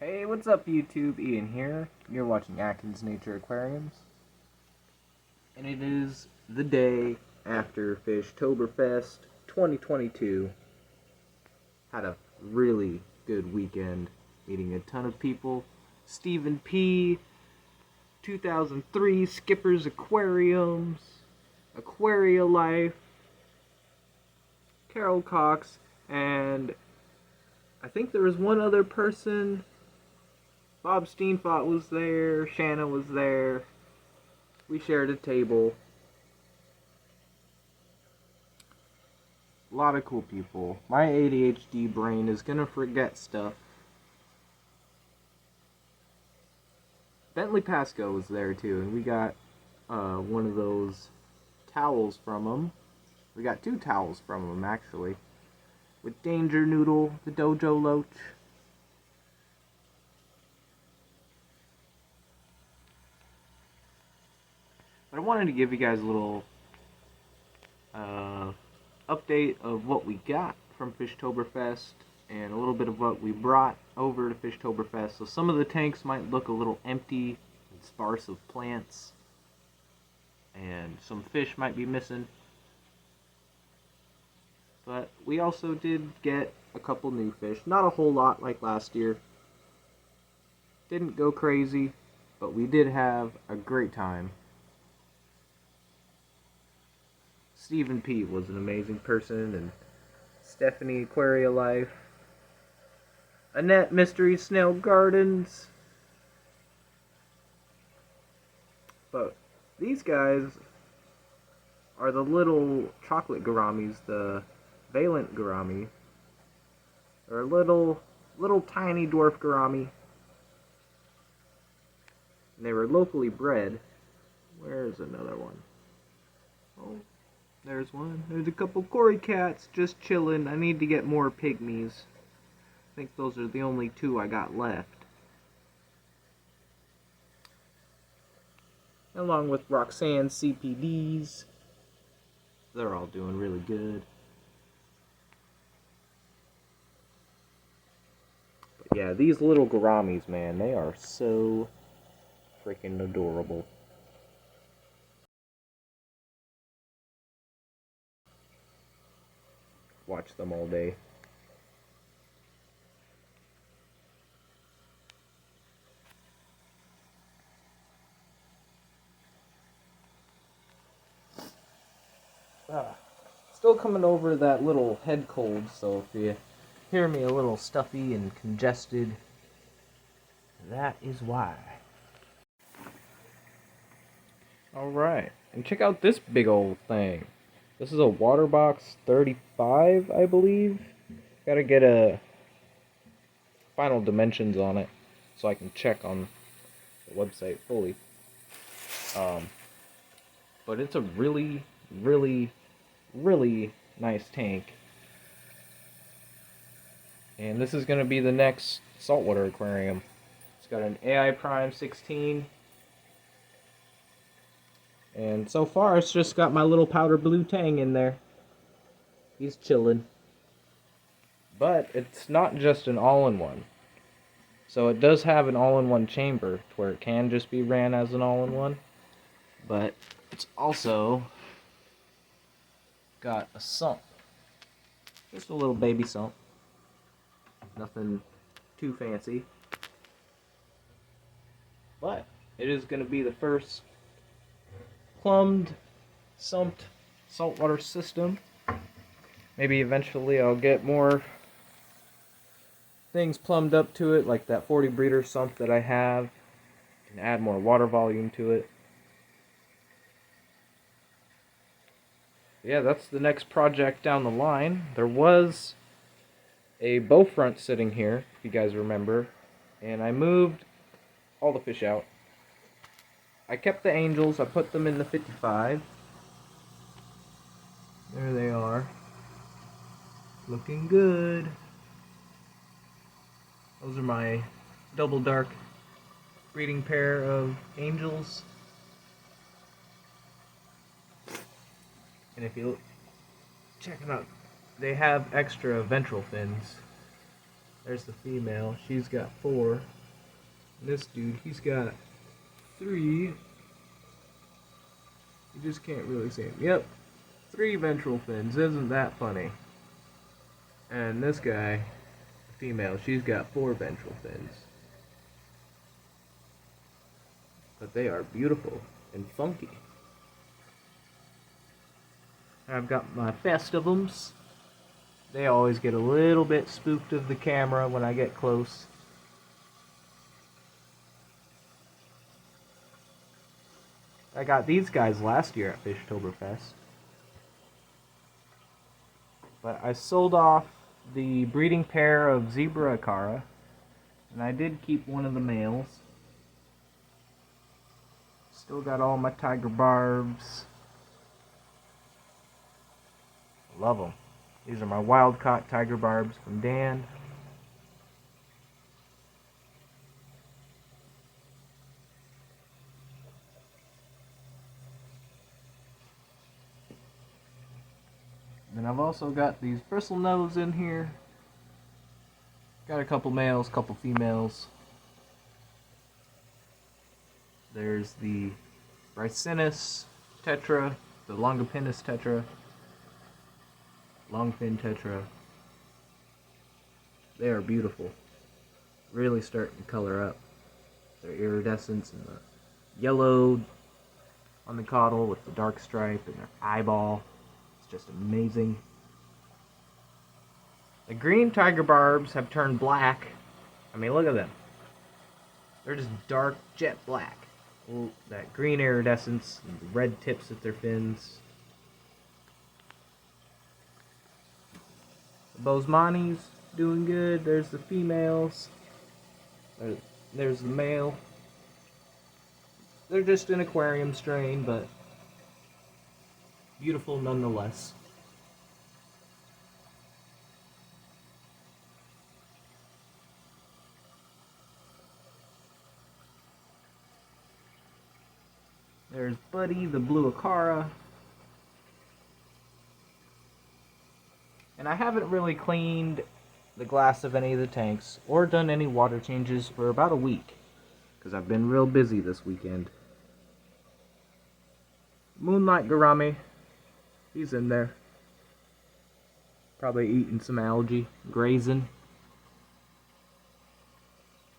Hey, what's up YouTube? Ian here. You're watching Atkins Nature Aquariums. And it is the day after Fishtoberfest 2022. Had a really good weekend, meeting a ton of people. Stephen P, 2003, Skipper's Aquariums, Aquaria Life, Carol Cox, and I think there was one other person. Bob Steenfott was there, Shanna was there, we shared a table. A lot of cool people. My ADHD brain is gonna forget stuff. Bentley Pasco was there too, and we got one of those towels from him. We got 2 towels from him, actually. With Danger Noodle, the Dojo Loach. But I wanted to give you guys a little update of what we got from Fishtoberfest and a little bit of what we brought over to Fishtoberfest. So some of the tanks might look a little empty and sparse of plants, and some fish might be missing. But we also did get a couple new fish. Not a whole lot like last year. Didn't go crazy, but we did have a great time. Stephen P was an amazing person, and Stephanie Aquaria Life, Annette Mystery Snail Gardens. But these guys are the little chocolate gouramis, the valent gourami, or little tiny dwarf gourami. And they were locally bred. Where's another one? Oh, there's one. There's a couple cory cats just chilling. I need to get more pygmies. I think those are the only 2 I got left. Along with Roxanne's CPDs. They're all doing really good. But yeah, these little gouramis, man, they are so freaking adorable. Watch them all day. Still coming over that little head cold, so if you hear me a little stuffy and congested, that is why. Alright, and check out this big old thing. This is a water box 35, I believe. Gotta get a final dimensions on it so I can check on the website fully. But it's a really nice tank. And this is gonna be the next saltwater aquarium. It's got an AI Prime 16. And so far, it's just got my little powder blue tang in there. He's chilling. But it's not just an all-in-one. So it does have an all-in-one chamber, where it can just be ran as an all-in-one. But it's also got a sump. Just a little baby sump. Nothing too fancy. But it is going to be the first plumbed, sumped saltwater system. Maybe eventually I'll get more things plumbed up to it, like that 40 breeder sump that I have. Can add more water volume to it. Yeah, that's the next project down the line. There was a bow front sitting here, if you guys remember, and I moved all the fish out. I kept the angels, I put them in the 55. There they are. Looking good. Those are my double dark breeding pair of angels. And if you check them out, they have extra ventral fins. There's the female. She's got 4. And this dude, he's got 3. You just can't really see him. Yep. 3 ventral fins. Isn't that funny? And this guy, the female, she's got 4 ventral fins. But they are beautiful and funky. I've got my festivums. They always get a little bit spooked of the camera when I get close. I got these guys last year at Fishtoberfest. But I sold off the breeding pair of zebra acara, and I did keep one of the males. Still got all my tiger barbs. Love them. These are my wild caught tiger barbs from Dan. And I've also got these bristlenose in here. Got a couple males, couple females. There's the Ricinus tetra, the Longipinus tetra, longfin tetra. They are beautiful. Really starting to color up. Their iridescence and the yellow on the caudal with the dark stripe and their eyeball. It's just amazing. The green tiger barbs have turned black. I mean, look at them. They're just dark jet black. Ooh, that green iridescence and the red tips at their fins. The Bosemani's doing good. There's the females. There's the male. They're just an aquarium strain, but beautiful nonetheless. There's Buddy, the blue acara. And I haven't really cleaned the glass of any of the tanks or done any water changes for about a week, because I've been real busy this weekend. Moonlight gourami, he's in there. Probably eating some algae, grazing.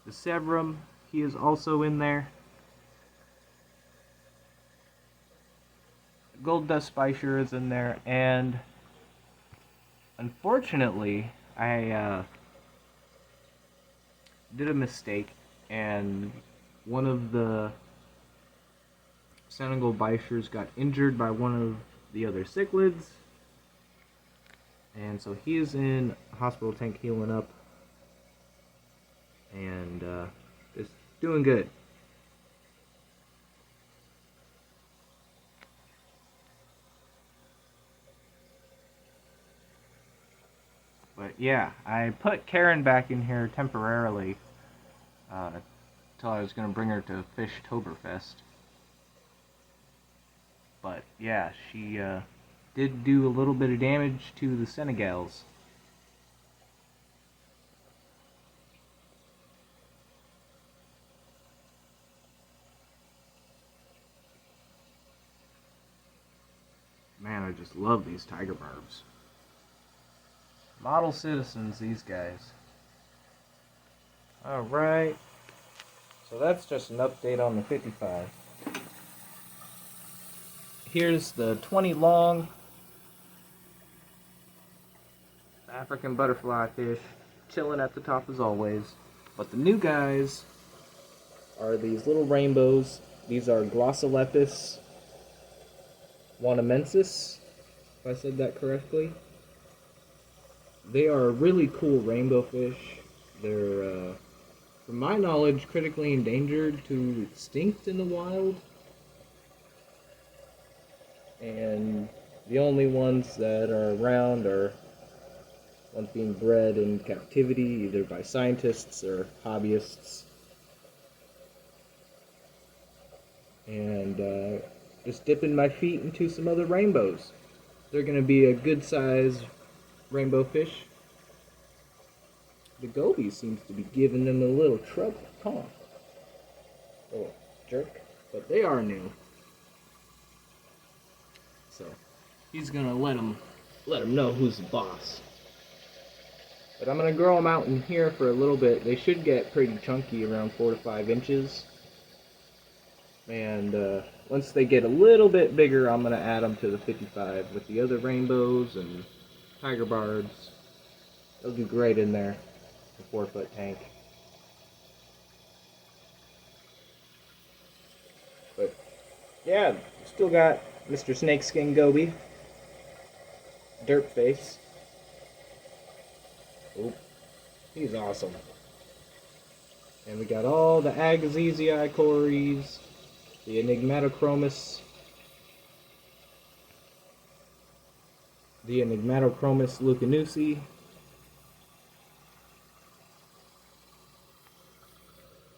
The Severum, he is also in there. Gold Dust Spicer is in there, and unfortunately, I did a mistake, and one of the Senegal Bichers got injured by one of the other cichlids, and so he is in a hospital tank healing up, and just doing good. But yeah, I put Karen back in here temporarily until I was going to bring her to Fishtoberfest. But yeah, she did do a little bit of damage to the Senegals. Man, I just love these tiger barbs. Model citizens, these guys. Alright. So that's just an update on the 55. Here's the 20 long African butterfly fish, chilling at the top as always. But the new guys are these little rainbows. These are Glossolepis wanamensis, if I said that correctly. They are a really cool rainbow fish. They're, from my knowledge, critically endangered to extinct in the wild. And the only ones that are around are ones being bred in captivity, either by scientists or hobbyists. And just dipping my feet into some other rainbows. They're going to be a good size rainbow fish. the goby seems to be giving them a little trouble, huh? Oh, jerk. But they are new. So, he's gonna let them know who's the boss. But I'm gonna grow them out in here for a little bit. They should get pretty chunky, around 4 to 5 inches. And once they get a little bit bigger, I'm gonna add them to the 55 with the other rainbows and tiger barbs. They'll do great in there, the 4-foot tank. But yeah, still got Mr. Snakeskin Goby, Derp Face. Oop, he's awesome. And we got all the Agassizii cories, the Enigmatochromis, Lucanusi,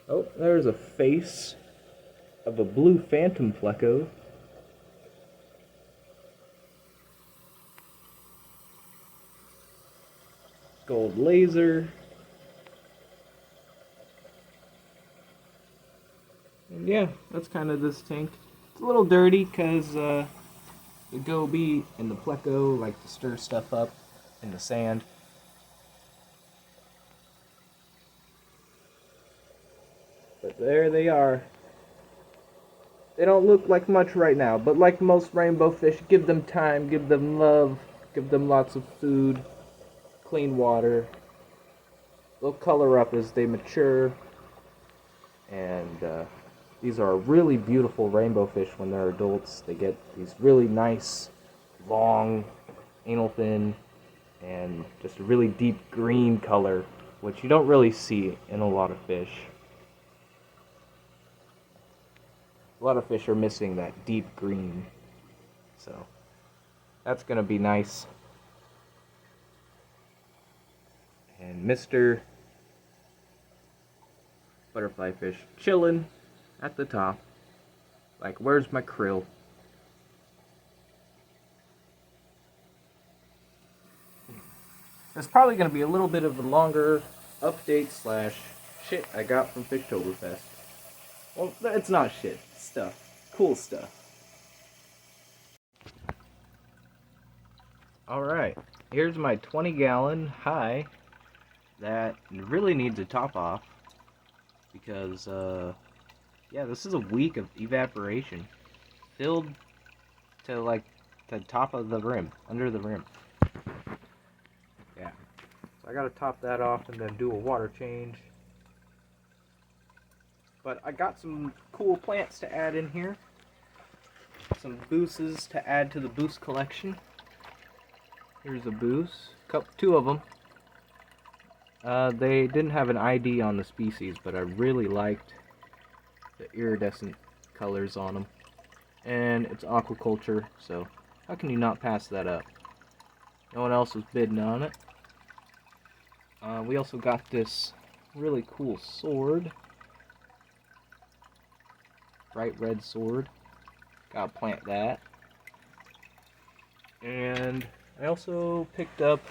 oh, there's a face of a blue phantom flecko. Gold laser. And yeah, that's kind of this tank. It's a little dirty because the goby and the pleco like to stir stuff up in the sand. But there they are. They don't look like much right now, but like most rainbow fish, give them time, give them love, give them lots of food, clean water. They'll color up as they mature. And these are really beautiful rainbow fish when they're adults. They get these really nice, long, anal fin, and just a really deep green color, which you don't really see in a lot of fish. A lot of fish are missing that deep green, so that's going to be nice. And Mr. Butterfly fish chilling at the top, like, where's my krill? There's probably going to be a little bit of a longer update slash shit I got from Fishtoberfest. Well, it's not shit. Stuff. Cool stuff. Alright, here's my 20-gallon high that really needs a top off because, yeah, this is a week of evaporation. Filled to, like, the top of the rim, under the rim. Yeah. So I gotta top that off and then do a water change. But I got some cool plants to add in here. Some booses to add to the boost collection. Here's a boose. Two of them. They didn't have an ID on the species, but I really liked the iridescent colors on them. And it's aquaculture, so how can you not pass that up? No one else was bidding on it. We also got this really cool sword. Bright red sword. Gotta plant that. And I also picked up,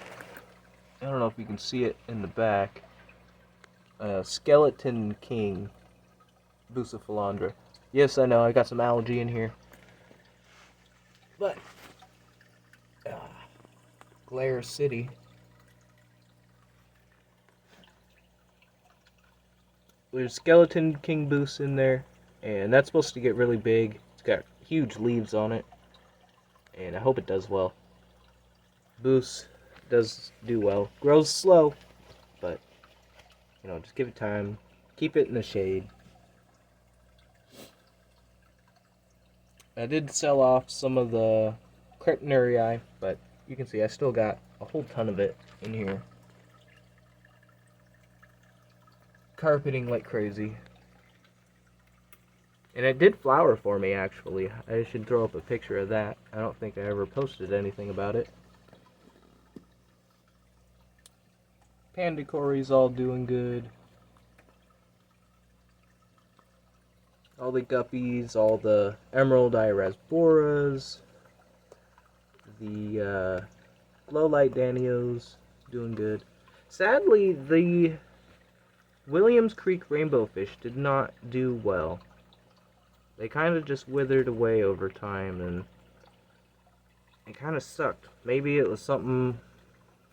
I don't know if you can see it in the back, a skeleton king Bucephalandra. Yes, I know, I got some algae in here. But, Glare City. There's skeleton king Buce in there. And that's supposed to get really big. It's got huge leaves on it. And I hope it does well. Buce does do well. Grows slow. But, you know, just give it time. Keep it in the shade. I did sell off some of the Cryptnarii, but you can see I still got a whole ton of it in here. Carpeting like crazy. And it did flower for me, actually. I should throw up a picture of that. I don't think I ever posted anything about it. Pandacory's all doing good. All the guppies, all the emerald irasboras, the glow light danios, doing good. Sadly, the Williams Creek rainbow fish did not do well. They kind of just withered away over time, and it kind of sucked. Maybe it was something,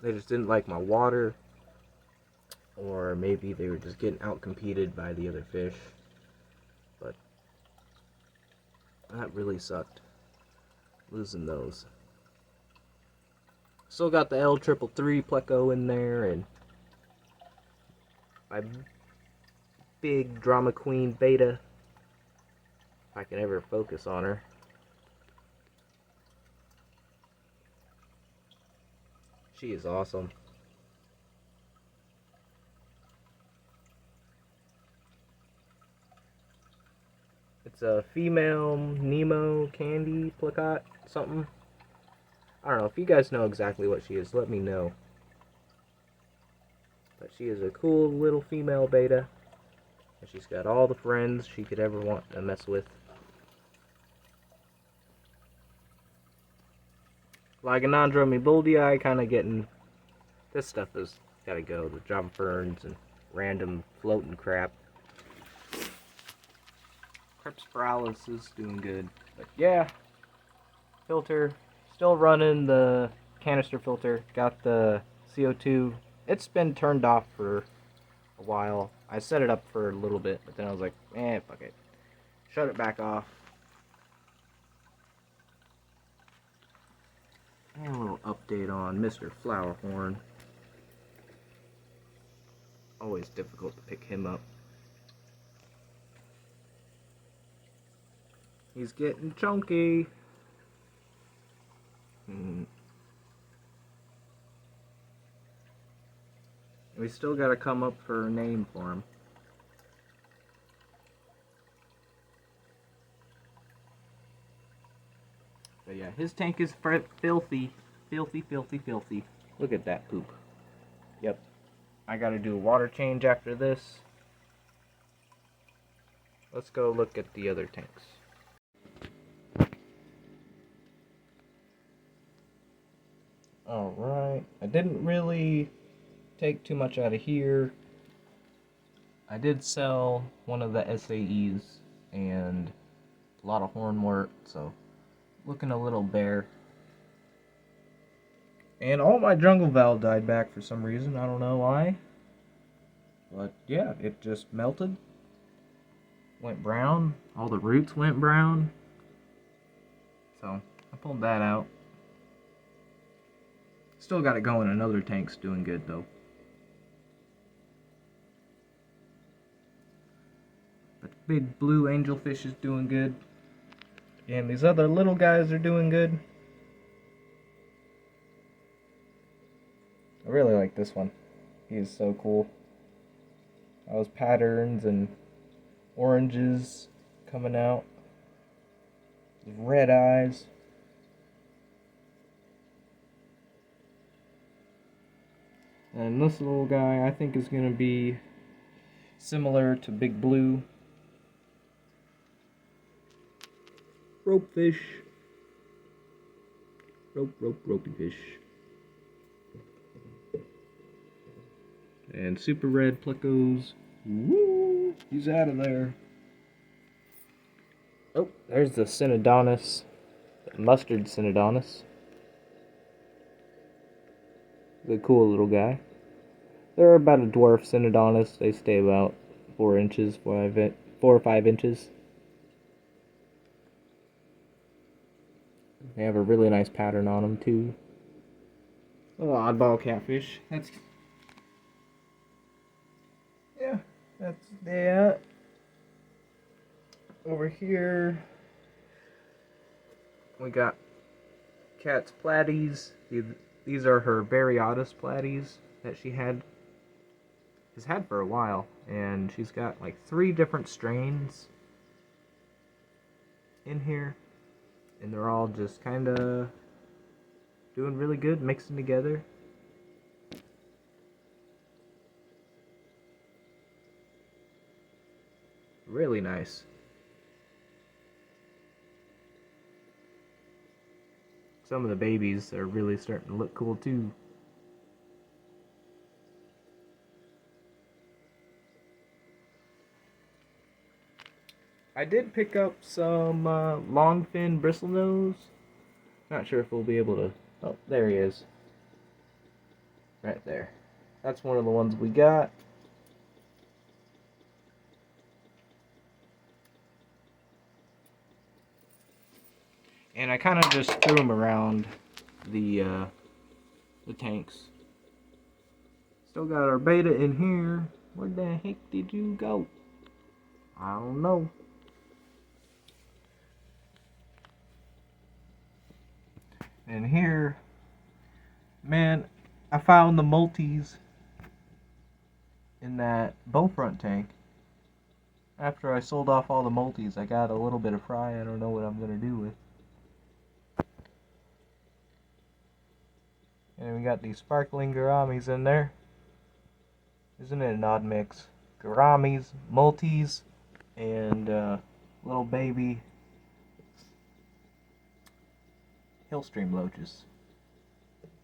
they just didn't like my water, or maybe they were just getting outcompeted by the other fish. But that really sucked, losing those. Still got the L333 pleco in there, and my big drama queen beta, if I can ever focus on her. She is awesome. It's a female Nemo candy placot something. I don't know. If you guys know exactly what she is, let me know. But she is a cool little female beta. And she's got all the friends she could ever want to mess with. Ligonandra mebuldii kind of getting... This stuff has got to go. The Java ferns and random floating crap. Cryptospiralis is doing good. But yeah, filter. Still running the canister filter. Got the CO2. It's been turned off for a while. I set it up for a little bit, but then I was like, fuck it. Shut it back off. And a little update on Mr. Flowerhorn. Always difficult to pick him up. He's getting chunky. We still gotta come up for a name for him. But yeah, his tank is filthy. Filthy, filthy, filthy. Look at that poop. Yep. I gotta do a water change after this. Let's go look at the other tanks. Alright. I didn't really take too much out of here. I did sell one of the SAEs and a lot of hornwort, so looking a little bare. And all my jungle val died back for some reason. I don't know why. But yeah, it just melted. Went brown. All the roots went brown. So I pulled that out. Still got it going. Another tank's doing good though. But the big blue angelfish is doing good. And these other little guys are doing good. I really like this one. He is so cool. Those patterns and oranges coming out. Red eyes. And this little guy I think is going to be similar to Big Blue. Ropefish. Ropey fish. And super red plecos. Woo! He's out of there. Oh, there's the synodontis. The mustard synodontis. The cool little guy. They're about a dwarf synodontis. They stay about 4 inches, 4 or 5 inches. They have a really nice pattern on them too. Little oddball catfish. That's that. Over here, we got Cat's platies. These are her Bariotis platies that she has had for a while, and she's got like 3 different strains in here, and they're all just kind of doing really good, mixing together. Really nice. Some of the babies are really starting to look cool too. I did pick up some longfin bristlenose. Not sure if we'll be able to... Oh, there he is. Right there. That's one of the ones we got. And I kind of just threw them around the tanks. Still got our beta in here. Where the heck did you go? I don't know. And here, man, I found the multis in that bow front tank. After I sold off all the multis, I got a little bit of fry. I don't know what I'm gonna do with. And we got these sparkling gouramis in there. Isn't it an odd mix? Gouramis, multis, and little baby Hillstream loaches.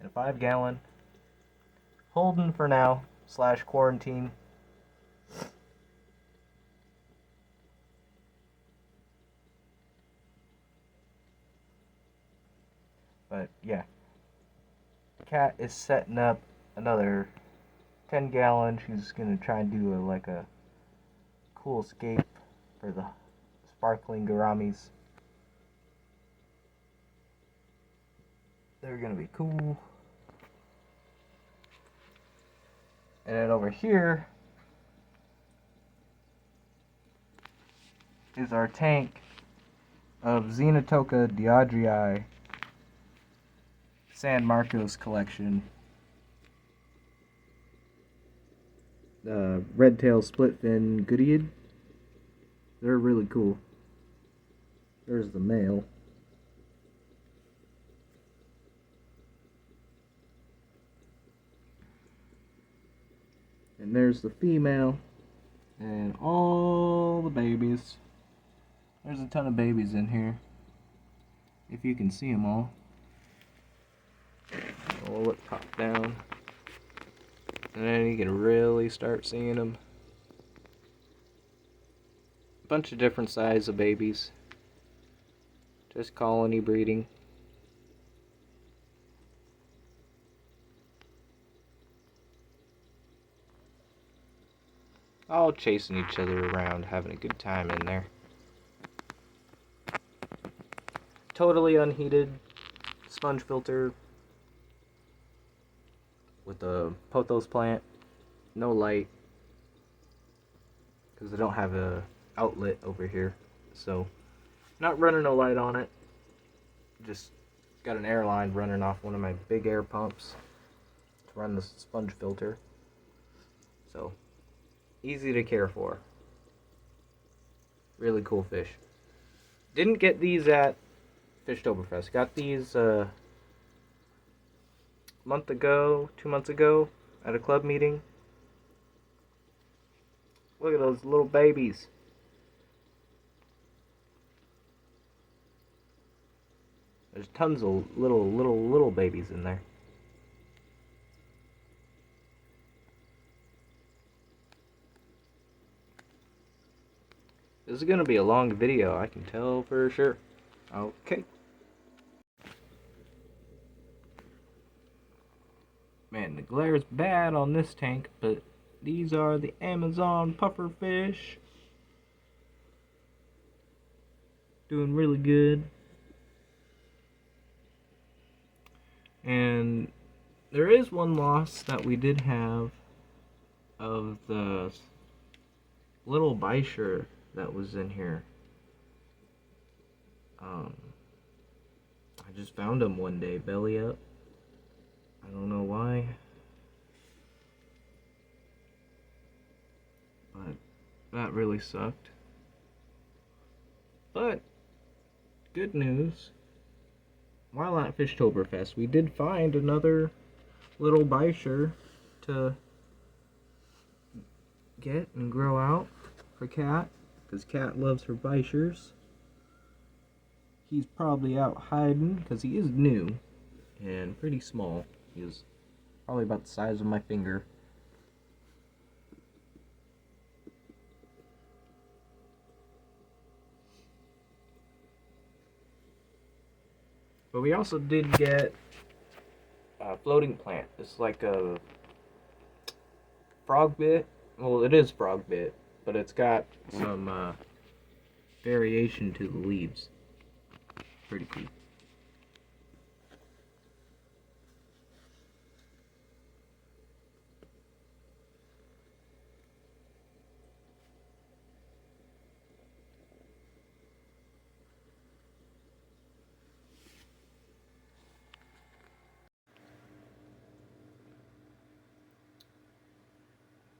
And a 5-gallon. Holding for now, / quarantine. But yeah. Cat is setting up another 10-gallon. She's gonna try and do a cool escape for the sparkling gouramis. They're gonna be cool. And then over here is our tank of Xenotoca diodrii San Marcos collection. The red-tailed split-fin Goodyead. They're really cool. There's the male. And there's the female. And all the babies. There's a ton of babies in here. If you can see them all. Oh, let's pop down. And then you can really start seeing them. A bunch of different sizes of babies. Just colony breeding. All chasing each other around, having a good time in there. Totally unheated sponge filter with a pothos plant, no light, because I don't have a outlet over here, so not running a light on it. Just got an air line running off one of my big air pumps to run the sponge filter. So easy to care for. Really cool fish. Didn't get these at Fishtoberfest. Got these month ago, 2 months ago, at a club meeting. Look at those little babies. There's tons of little babies in there. This is gonna be a long video, I can tell for sure. Okay. Man, the glare is bad on this tank, but these are the Amazon pufferfish. Doing really good. And there is one loss that we did have of the little Bisher that was in here. I just found him one day, belly up. I don't know why. But that really sucked. But good news. While at Fishtoberfest, we did find another little Bisher to get and grow out for Cat, because Cat loves her Bichers. He's probably out hiding because he is new and pretty small. He is probably about the size of my finger. But we also did get a floating plant. It's like a frog bit. Well, it is frog bit, but it's got some variation to the leaves. Pretty cool.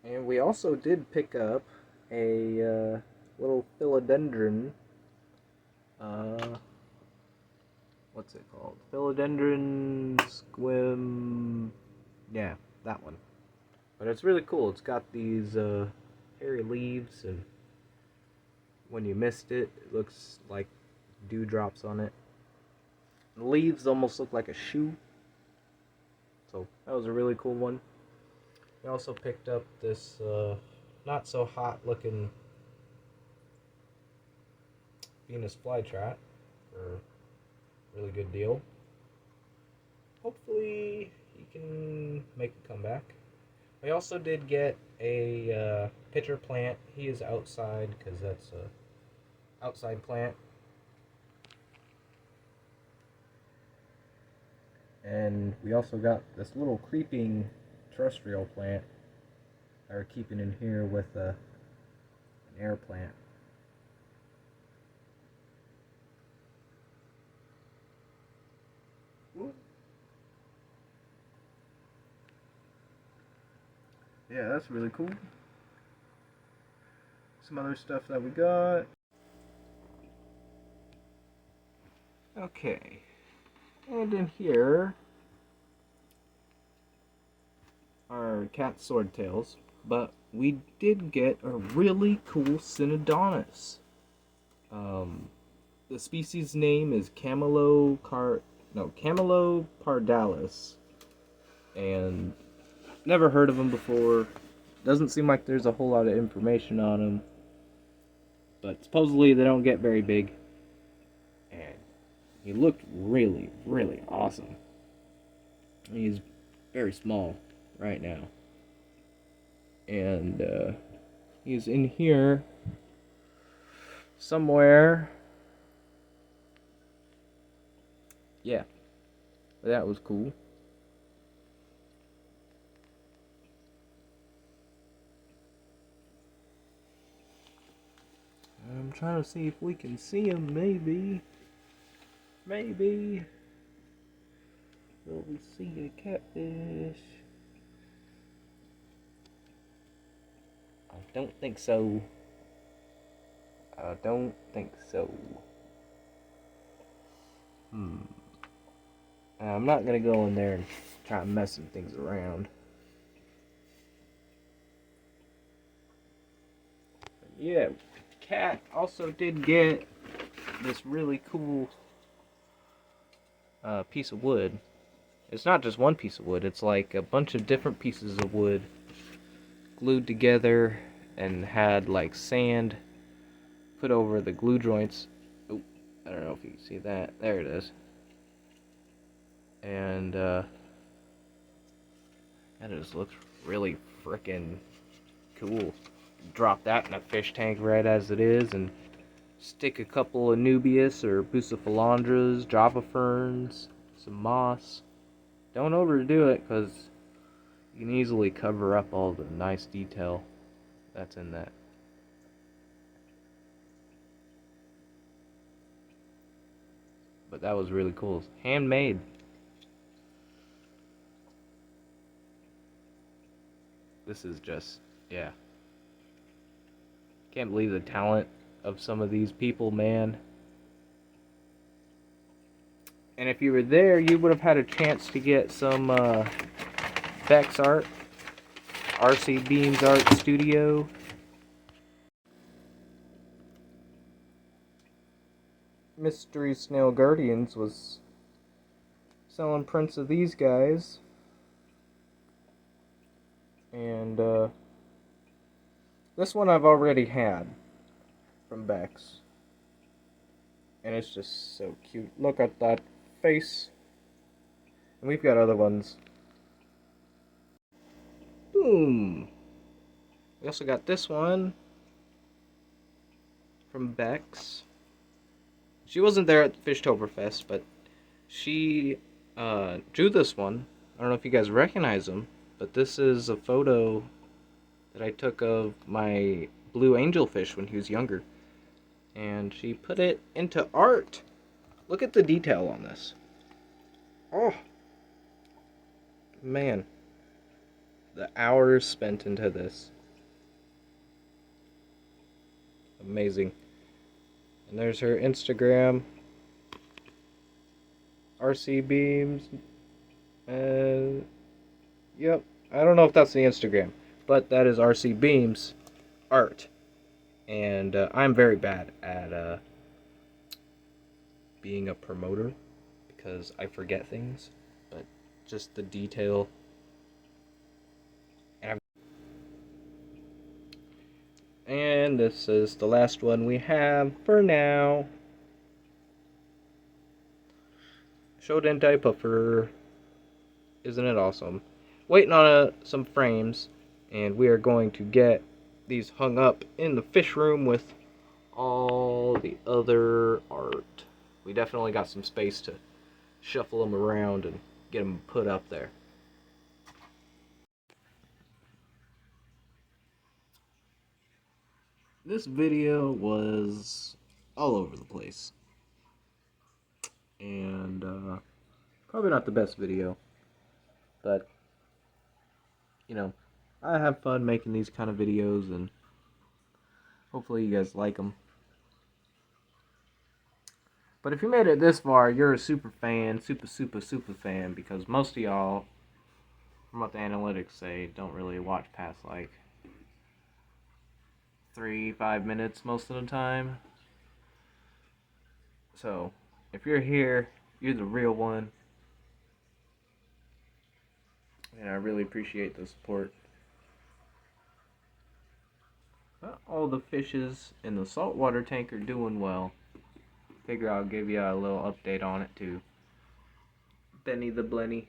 And we also did pick up a little philodendron. What's it called? Philodendron Yeah, that one. But it's really cool. It's got these hairy leaves, and when you mist it, it looks like dewdrops on it. The leaves almost look like a shoe. So that was a really cool one. We also picked up this not so hot looking Venus flytrap for a really good deal. Hopefully he can make a comeback. We also did get a pitcher plant. He is outside because that's a outside plant. And we also got this little creeping terrestrial plant that we're keeping in here with an air plant. Yeah, that's really cool. Some other stuff that we got. Okay. And in here are cat swordtails, but we did get a really cool synodontis. The species name is camelopardalis, and never heard of them before. Doesn't seem like there's a whole lot of information on them, but supposedly they don't get very big, and he looked really, really awesome. He's very small right now, and he's in here somewhere. Yeah, that was cool. I'm trying to see if we can see him. Maybe will we see a catfish? I don't think so. I'm not gonna go in there and try messing things around. But yeah, cat also did get this really cool piece of wood. It's not just one piece of wood, it's like a bunch of different pieces of wood glued together and had like sand put over the glue joints. Oh, I don't know if you can see that. There it is. And that just looks really frickin' cool. Drop that in a fish tank right as it is, and stick a couple of Nubius or Bucephalandras, Java ferns, some moss. Don't overdo it, because you can easily cover up all the nice detail that's in that. But that was really cool. It's handmade. This is just, yeah. Can't believe the talent of some of these people, man. And if you were there, you would have had a chance to get some Beck's art, RC Beams Art Studio. Mystery Snail Guardians was selling prints of these guys. And this one I've already had from Beck's. And it's just so cute. Look at that face. And we've got other ones. Boom! We also got this one from Bex. She wasn't there at Fishtoberfest, but she drew this one. I don't know if you guys recognize him, but this is a photo that I took of my blue angelfish when he was younger. And she put it into art. Look at the detail on this. Oh, man. The hours spent into this. Amazing. And there's her Instagram. RC Beams. Yep. I don't know if that's the Instagram, but that is RC Beams art. And I'm very bad at being a promoter because I forget things, but just the detail. And this is the last one we have for now. Philodendron puffer. Isn't it awesome? Waiting on some frames, and we are going to get these hung up in the fish room with all the other art. We definitely got some space to shuffle them around and get them put up there. This video was all over the place, and probably not the best video, but you know, I have fun making these kind of videos, and hopefully you guys like them. But if you made it this far, you're a super fan, super fan, because most of y'all, from what the analytics say, don't really watch past like 3-5 minutes most of the time. So, if you're here, you're the real one. And I really appreciate the support. All the fishes in the saltwater tank are doing well. Figure I'll give you a little update on it too. Benny the Blenny,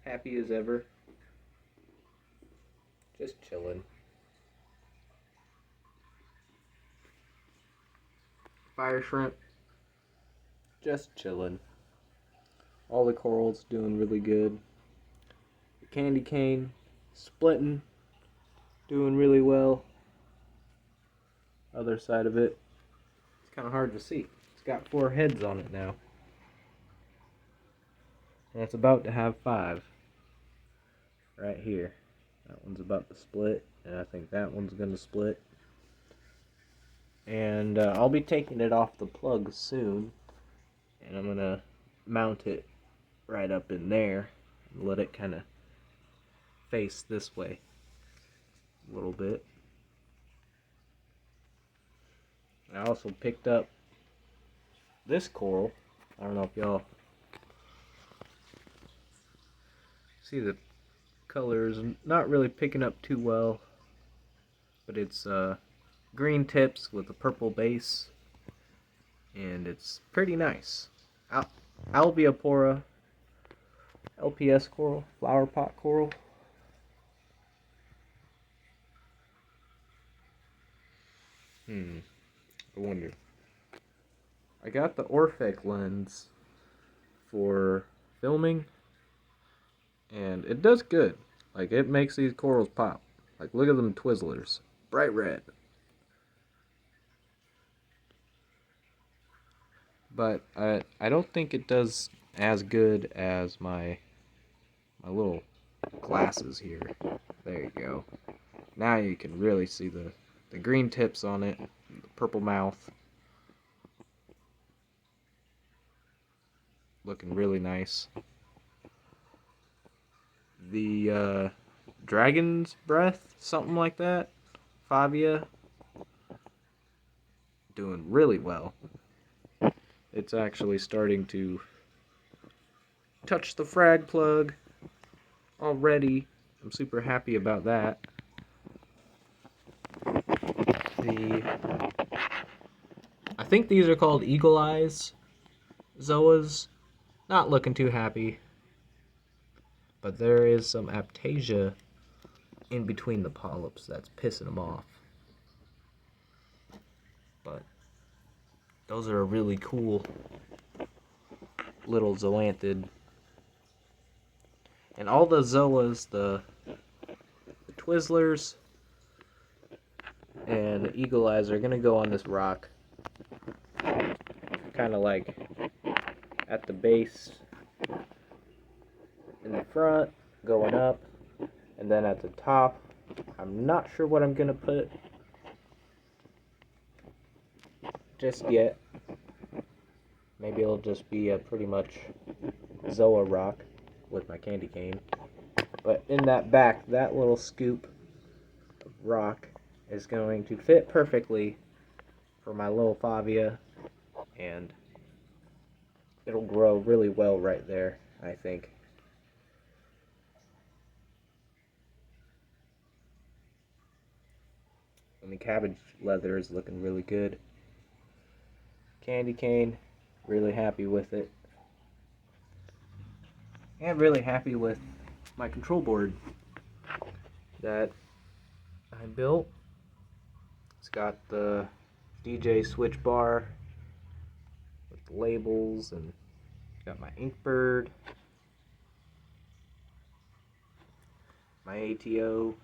happy as ever. Just chilling. Fire shrimp, just chilling. All the corals doing really good. The candy cane, splitting, doing really well. Other side of it, it's kind of hard to see. It's got 4 heads on it now. And it's about to have 5. Right here. That one's about to split, and I think that one's going to split. And I'll be taking it off the plug soon, and I'm going to mount it right up in there and let it kind of face this way a little bit. I also picked up this coral. I don't know if y'all see the colors, not really picking up too well, but it's green tips with a purple base, and it's pretty nice. Alveopora LPS coral, flower pot coral. I wonder. I got the Orphic lens for filming, and it does good. Like, it makes these corals pop. Like, look at them Twizzlers. Bright red. But I don't think it does as good as my little glasses here. There you go. Now you can really see the green tips on it, the purple mouth. Looking really nice. The dragon's breath, something like that, Fabia, doing really well. It's actually starting to touch the frag plug already. I'm super happy about that. I think these are called eagle eyes zoas. Not looking too happy. But there is some aptasia in between the polyps that's pissing them off. But those are a really cool little zoanthid. And all the zoas, the Twizzlers and the eagle eyes are gonna go on this rock. Kind of like at the base in the front, going up, and then at the top. I'm not sure what I'm gonna put just yet. Maybe it'll just be a pretty much Zoa rock with my candy cane. But in that back, that little scoop of rock is going to fit perfectly for my little Favia, and it'll grow really well right there, I think. And the cabbage leather is looking really good. Candy cane, really happy with it. And really happy with my control board that I built. It's got the DJ switch bar with the labels, and got my Inkbird, my ATO.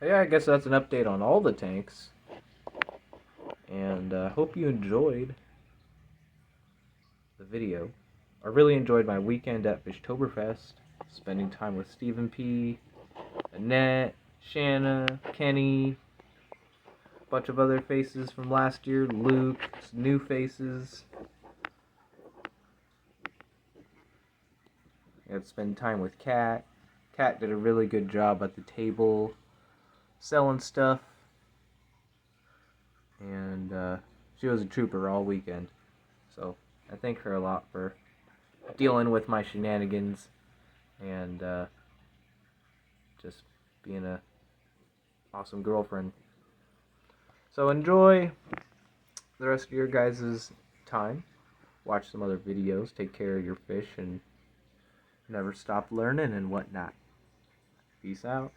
Yeah, I guess that's an update on all the tanks. And hope you enjoyed the video. I really enjoyed my weekend at Fishtoberfest, spending time with Stephen P., Annette, Shanna, Kenny, a bunch of other faces from last year, Luke, new faces. I got to spend time with Kat. Kat did a really good job at the table, selling stuff. And she was a trooper all weekend. So I thank her a lot for dealing with my shenanigans and just being a awesome girlfriend. So enjoy the rest of your guys' time. Watch some other videos. Take care of your fish and never stop learning and whatnot. Peace out.